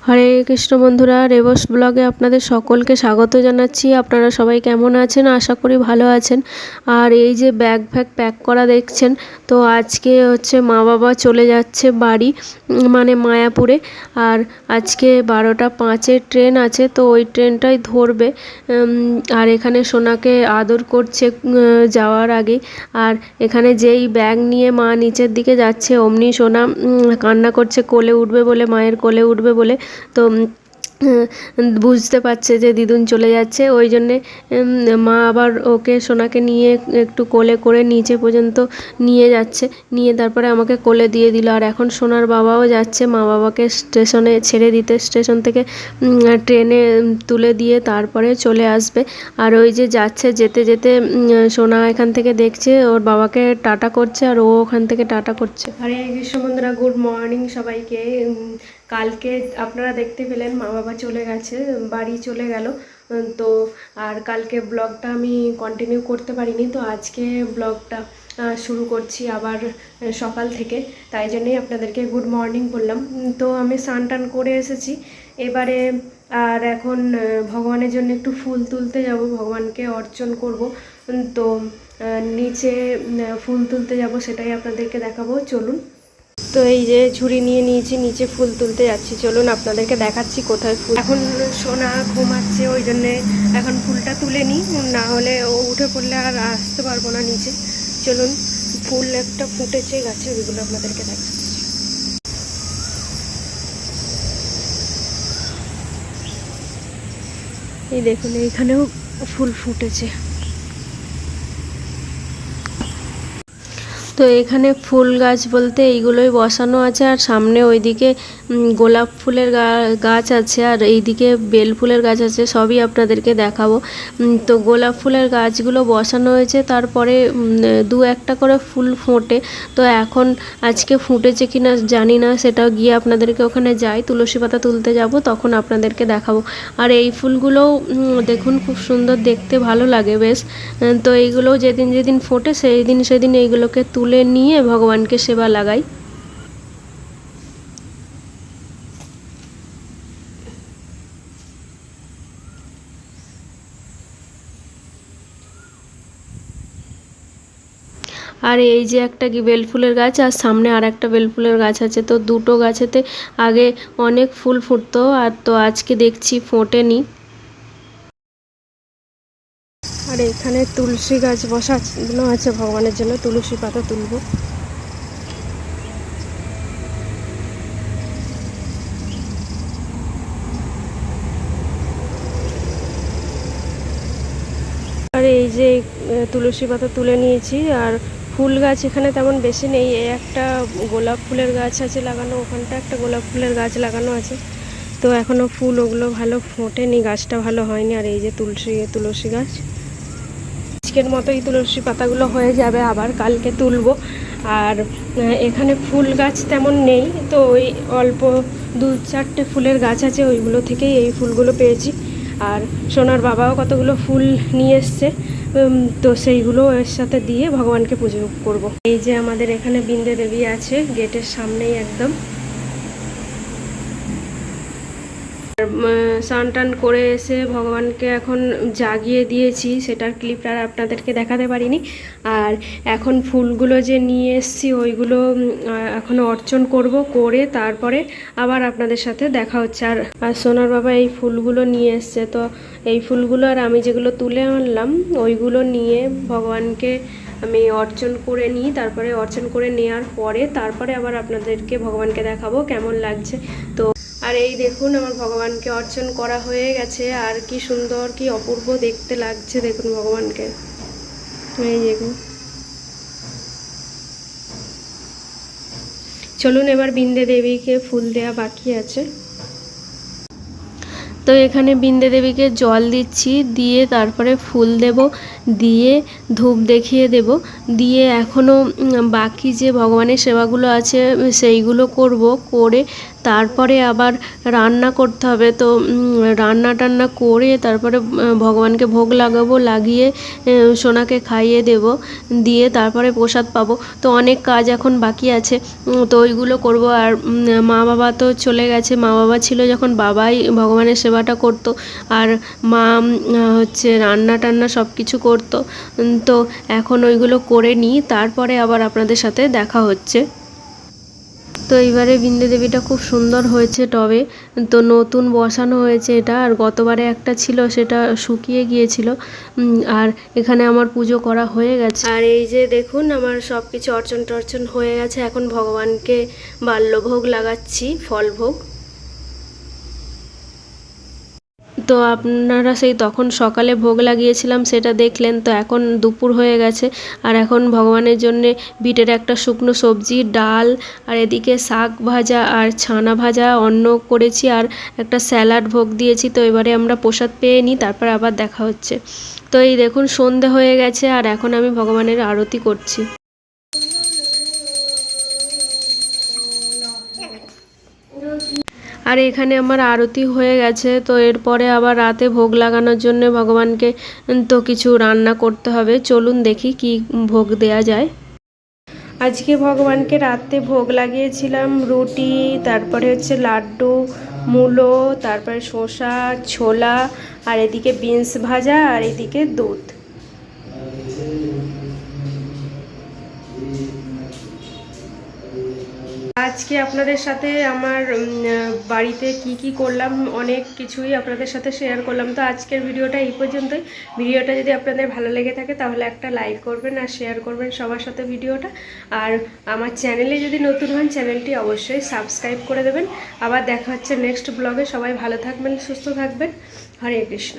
হরে কৃষ্ণ বন্ধুরা, রেবস ব্লগে আপনাদের সকলকে স্বাগত জানাচ্ছি। আপনারা সবাই কেমন আছেন? আশা করি ভালো আছেন। আর এই যে ব্যাগ প্যাক করা দেখছেন, তো আজকে হচ্ছে মা বাবা চলে যাচ্ছে বাড়ি, মানে মায়াপুরে। আর আজকে 12:05 ট্রেন আছে, তো ওই ট্রেনটাই ধরবে। আর এখানে সোনাকে আদর করছে যাওয়ার আগে। আর এখানে যেই ব্যাগ নিয়ে মা নিচের দিকে যাচ্ছে, অমনি সোনা কান্না করছে কোলে উঠবে বলে, মায়ের কোলে উঠবে বলে। তো বুঝতে পারছে যে দিদুন চলে যাচ্ছে, ওই জন্যে মা আবার ওকে সোনাকে নিয়ে একটু কোলে করে নিচে পর্যন্ত নিয়ে যাচ্ছে, নিয়ে তারপরে আমাকে কোলে দিয়ে দিল। আর এখন সোনার বাবাও যাচ্ছে মা বাবাকে স্টেশনে ছেড়ে দিতে, স্টেশন থেকে ট্রেনে তুলে দিয়ে তারপরে চলে আসবে। আর ওই যে যাচ্ছে, যেতে যেতে সোনা এখান থেকে দেখছে ওর বাবাকে টাটা করছে, আর ও ওখান থেকে টাটা করছে। আরে কৃষ্ণ বন্ধুরা, গুড মর্নিং সবাইকে। কালকে আপনারা দেখতে পেলেন মা বাবা চলে গেছে, বাড়ি চলে গেল। তো আর কালকে ব্লগটা আমি কন্টিনিউ করতে পারিনি, তো আজকে ব্লগটা শুরু করছি আবার সকাল থেকে। তাই জন্যই আপনাদেরকে গুড মর্নিং বললাম। তো আমি স্নান টান করে এসেছি এবারে। আর এখন ভগবানের জন্য একটু ফুল তুলতে যাব, ভগবানকে অর্চন করব। তো নিচে ফুল তুলতে যাব, সেটাই আপনাদেরকে দেখাবো, চলুন। তো এই যে ঝুড়ি নিয়ে নিয়েছি, নিচে ফুল তুলতে যাচ্ছি, চলুন আপনাদেরকে দেখাচ্ছি কোথায় ফুল। এখন সোনা ঘুমাচ্ছে, ওই জন্যে এখন ফুলটা তুলে নিই, না হলে ও উঠে পড়লে আর আসতে পারবো না নিচে। চলুন, ফুল একটা ফুটেছে গাছে, ওইগুলো আপনাদেরকে দেখাচ্ছি। এই দেখুন, এইখানেও ফুল ফুটেছে। তো এখানে ফুল গাছ বলতে এইগুলোই বসানো আছে, আর সামনে ওইদিকে গোলাপ ফুলের গাছ আছে, আর এইদিকে বেল ফুলের গাছ আছে, সবই আপনাদেরকে দেখাবো। তো গোলাপ ফুলের গাছগুলো বসানো হয়েছে, তারপরে দু একটা করে ফুল ফোটে। তো এখন আজকে ফুটেছে কিনা জানি না, সেটাও গিয়ে আপনাদেরকে ওখানে যাই, তুলসী পাতা তুলতে যাব, তখন আপনাদেরকে দেখাবো। আর এই ফুলগুলোও দেখুন, খুব সুন্দর দেখতে, ভালো লাগে বেশ। তো এইগুলো যেদিন যেদিন ফোটে সেদিন এইগুলোকে তুলে নিয়ে ভগবানকে সেবা লাগাই। আর এই যে একটা কি বেলফুলের গাছ, আর সামনে আর একটা বেলফুলের গাছ আছে। তো দুটো গাছেতে আগে অনেক ফুল ফুটতো, আর তো আজকে দেখছি ফোটেনি। আর এখানে তুলসী গাছ বসানো আছে ভগবানের জন্য, তুলসী পাতা তুলবো। আর এই যে তুলসী পাতা তুলে নিয়েছি। আর ফুল গাছ এখানে তেমন বেশি নেই, এই একটা গোলাপ ফুলের গাছ আছে লাগানো, ওখানটা একটা গোলাপ ফুলের গাছ লাগানো আছে। তো এখনও ফুল ওগুলো ভালো ফোটেনি, গাছটা ভালো হয়নি। আর এই যে তুলসী গাছ, আজকের মতোই তুলসী পাতাগুলো হয়ে যাবে, আবার কালকে তুলবো। আর এখানে ফুল গাছ তেমন নেই, তো ওই অল্প 2-4টে ফুলের গাছ আছে, ওইগুলো থেকেই এই ফুলগুলো পেয়েছি। আর সোনার বাবাও কতগুলো ফুল নিয়ে এসছে, তো সেইগুলো এর সাথে দিয়ে ভগবানকে পুজো করব। এই যে আমাদের এখানে বিন্দে দেবী আছে গেটের সামনেই একদম। স্নান টান করে এসে ভগবানকে এখন জাগিয়ে দিয়েছি, সেটার ক্লিপটা আপনাদেরকে দেখাতে পারিনি। আর এখন ফুলগুলো যে নিয়ে এসেছি ওইগুলো এখন অর্চন করব, করে তারপরে আবার আপনাদের সাথে দেখা হচ্ছে। আর সোনার বাবা এই ফুলগুলো নিয়ে এসছে, তো এই ফুলগুলো আর আমি যেগুলো তুলে আনলাম ওইগুলো নিয়ে ভগবানকে আমি অর্চন করে নিই। তারপরে অর্চন করে নেওয়ার পরে তারপরে আবার আপনাদেরকে ভগবানকে দেখাবো কেমন লাগছে। তো আর এই দেখুন, আমার ভগবানকে অর্চন করা হয়ে গেছে, আর কি সুন্দর, কি অপূর্ব দেখতে লাগছে দেখুন ভগবানকে। এই দেখুন, চলুন এবার বিন্দে দেবীকে ফুল দেওয়া বাকি আছে। তো এখানে বিন্দে দেবীকে জল দিচ্ছি, দিয়ে তারপরে ফুল দেব, দিয়ে ধূপ দেখিয়ে দেব, দিয়ে এখনও বাকি যে ভগবানের সেবাগুলো আছে সেইগুলো করব, করে তারপরে আবার রান্না করতে হবে। তো রান্না টান্না করে তারপরে ভগবানকে ভোগ লাগাবো, লাগিয়ে সোনাকে খাইয়ে দেব, দিয়ে তারপরে প্রসাদ পাবো। তো অনেক কাজ এখন বাকি আছে, তো ওইগুলো করব। আর মা বাবা তো চলে গেছে, মা বাবা ছিল যখন বাবাই ভগবানের সেবাটা করতো, আর মা হচ্ছে রান্না টান্না সব কিছু করতো। তো এখন ওইগুলো করে নিই, তারপরে আবার আপনাদের সাথে দেখা হচ্ছে। তো এইবারে বিন্দু দেবীটা খুব সুন্দর হয়েছে টবে, তো নতুন বসানো হয়েছে এটা। আর গতবারে একটা ছিল, সেটা শুকিয়ে গিয়েছিল। আর এখানে আমার পুজো করা হয়ে গেছে। আর এই যে দেখুন আমার সব কিছু অর্চন টর্চন হয়ে গেছে। এখন ভগবানকে বাল্যভোগ লাগাচ্ছি, ফল ভোগ। তো আপনারা সেই তখন সকালে ভোগ লাগিয়েছিলাম সেটা দেখলেন। তো এখন দুপুর হয়ে গেছে, আর এখন ভগবানের জন্যে বিটের একটা শুকনো সবজি, ডাল, আর এদিকে শাক ভাজা আর ছানা ভাজা অন্ন করেছি, আর একটা স্যালাড ভোগ দিয়েছি। তো এবারে আমরা প্রসাদ পেয়ে নিই, তারপর আবার দেখা হচ্ছে। তো এই দেখুন সন্ধে হয়ে গেছে, আর এখন আমি ভগবানের আরতি করছি। আর এখানে আমার আরতি হয়ে গেছে। তো এরপরে আবার রাতে ভোগ লাগানোর জন্য ভগবানকে তো কিছু রান্না করতে হবে। চলুন দেখি কি ভোগ দেয়া যায়। আজকে ভগবানকে রাতে ভোগ লাগিয়েছিলাম রুটি, তারপরে হচ্ছে লাড্ডু, মূলো, তারপরে শসা, ছোলা, আর এদিকে বিনস ভাজা, আর এদিকে দুধ। আজকে আপনাদের সাথে আমার বাড়িতে কি করলাম অনেক কিছুই আপনাদের সাথে শেয়ার করলাম। তো আজকের ভিডিওটা এই পর্যন্তই। ভিডিওটা যদি আপনাদের ভালো লেগে থাকে তাহলে একটা লাইক করবেন আর শেয়ার করবেন সবার সাথে ভিডিওটা। আর আমার চ্যানেলে যদি নতুন হন চ্যানেলটি অবশ্যই সাবস্ক্রাইব করে দেবেন। আবার দেখা হচ্ছে নেক্সট ব্লগে। সবাই ভালো থাকবেন, সুস্থ থাকবেন। হরে কৃষ্ণ।